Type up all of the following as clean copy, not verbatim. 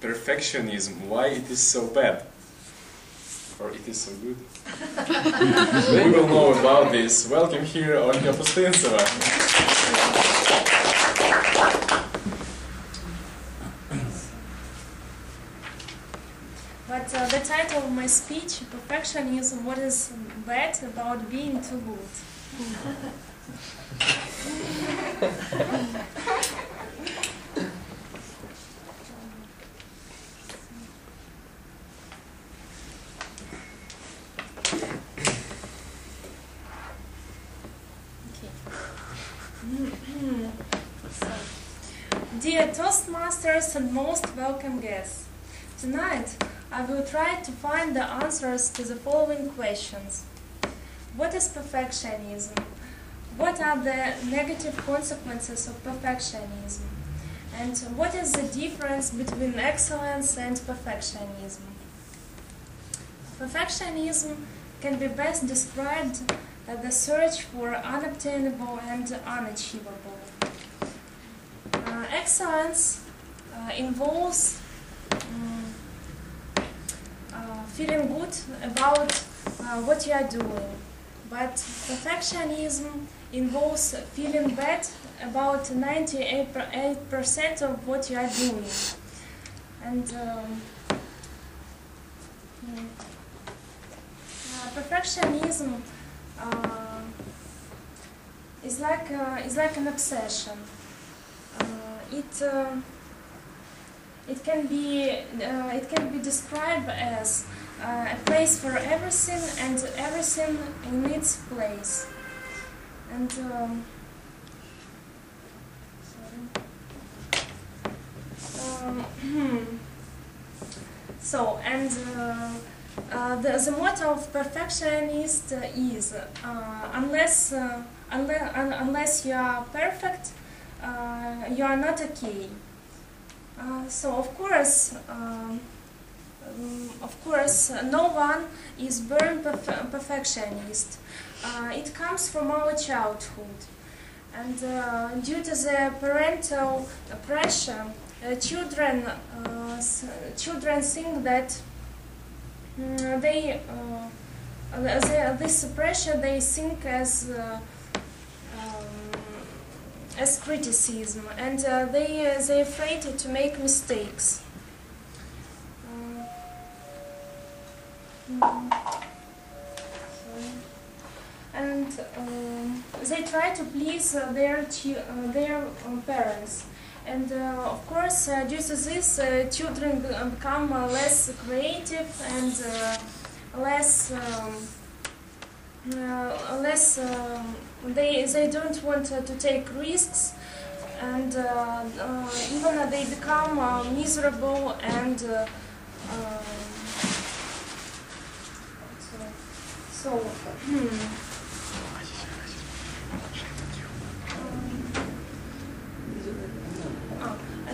perfectionism, why it is so bad? Or it is so good? We will know about this. Welcome here, Olga Pustintseva. But the title of my speech, Perfectionism, what is bad about being too good? Dear Toastmasters and most welcome guests, tonight I will try to find the answers to the following questions. What is perfectionism? What are the negative consequences of perfectionism? And what is the difference between excellence and perfectionism? Perfectionism can be best described as the search for unobtainable and unachievable. Excellence involves feeling good about what you are doing, but perfectionism involves feeling bad about 98% of what you are doing. And perfectionism is like an obsession. It can be described as a place for everything and everything in its place. And the motto of perfectionist is unless you are perfect, you are not okay. So of course, no one is born perfectionist. It comes from our childhood, and due to the parental pressure, children think that this pressure they think as criticism, and they're afraid to make mistakes. And they try to please their parents. And of course, due to this, children become less creative and they don't want to take risks, and even they become miserable and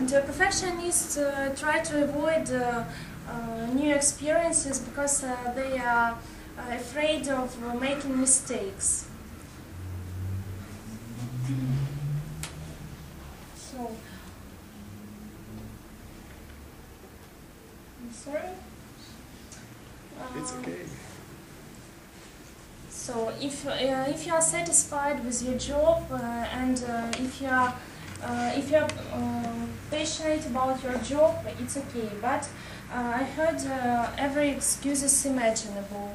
perfectionists try to avoid new experiences because they are afraid of making mistakes. So, I'm sorry. It's okay. So, if you are satisfied with your job and if you are passionate about your job, it's okay. But I heard every excuses imaginable.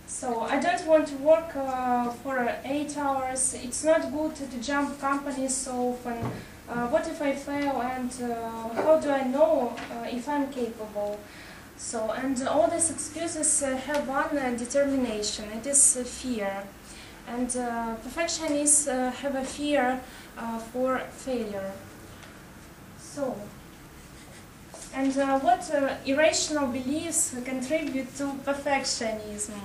So I don't want to work for 8 hours. It's not good to jump companies so often. What if I fail, and how do I know if I'm capable? So, and all these excuses have one determination. It is fear. And perfectionists have a fear for failure. So, and what irrational beliefs contribute to perfectionism?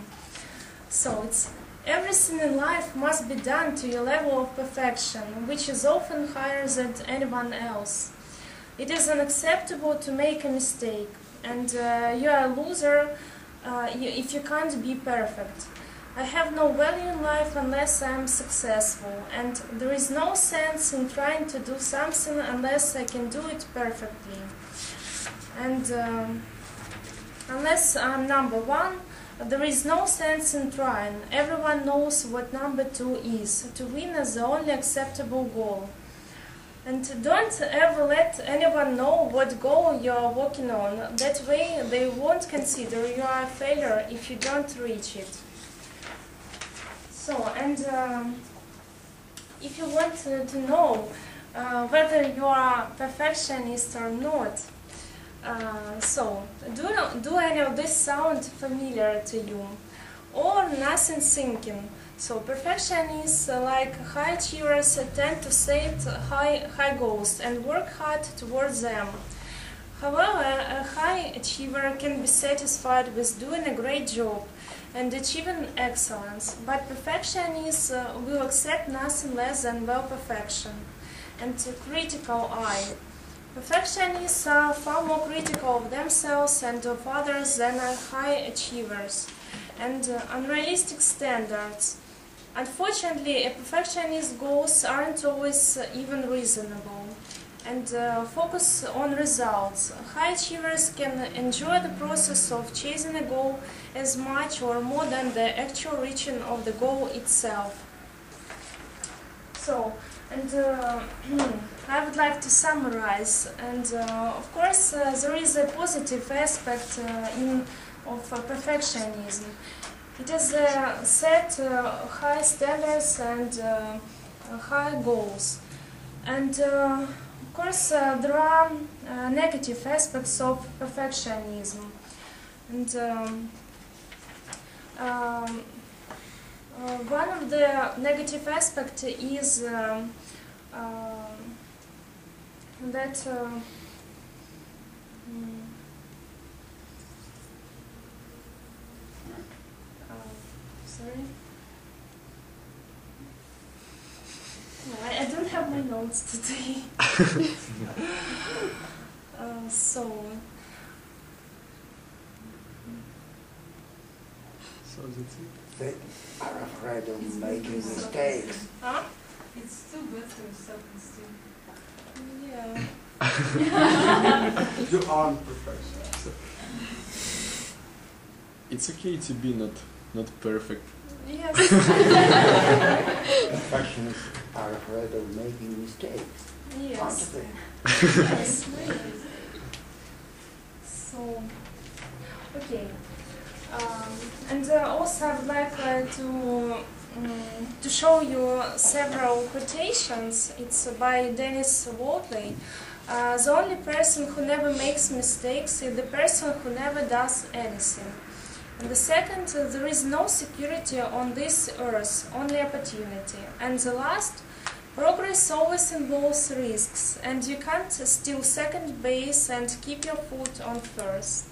So, it's everything in life must be done to a level of perfection, which is often higher than anyone else. It is unacceptable to make a mistake, and you are a loser if you can't be perfect. I have no value in life unless I am successful, and there is no sense in trying to do something unless I can do it perfectly. And unless I'm number one, there is no sense in trying. Everyone knows what number 2 is. To win is the only acceptable goal. And don't ever let anyone know what goal you are working on. That way they won't consider you are a failure if you don't reach it. So, and if you want to know whether you are a perfectionist or not, so do any of this sound familiar to you? Or nothing thinking. So perfectionists, like high achievers, tend to set high goals and work hard towards them. However, a high achiever can be satisfied with doing a great job and achieving excellence, but perfectionists will accept nothing less than perfection and a critical eye. Perfectionists are far more critical of themselves and of others than are high achievers, and unrealistic standards. Unfortunately, a perfectionist's goals aren't always even reasonable and focus on results. High achievers can enjoy the process of chasing a goal as much or more than the actual reaching of the goal itself. So, and I would like to summarize, and of course there is a positive aspect of perfectionism. It has set high standards and high goals, and of course there are negative aspects of perfectionism, and one of the negative aspects is that sorry, no, I don't have my notes today. So that's it. They are afraid of making mistakes. huh? It's still good to self-esteem. Yeah. You aren't perfect. It's okay to be not perfect. Yes. Perfectionists are afraid of making mistakes. Yes. Aren't they? Yes. So, okay. And also I would like to show you several quotations. It's by Dennis Waitley. The only person who never makes mistakes is the person who never does anything. And the second, there is no security on this earth, only opportunity. And the last, progress always involves risks, and you can't steal second base and keep your foot on first.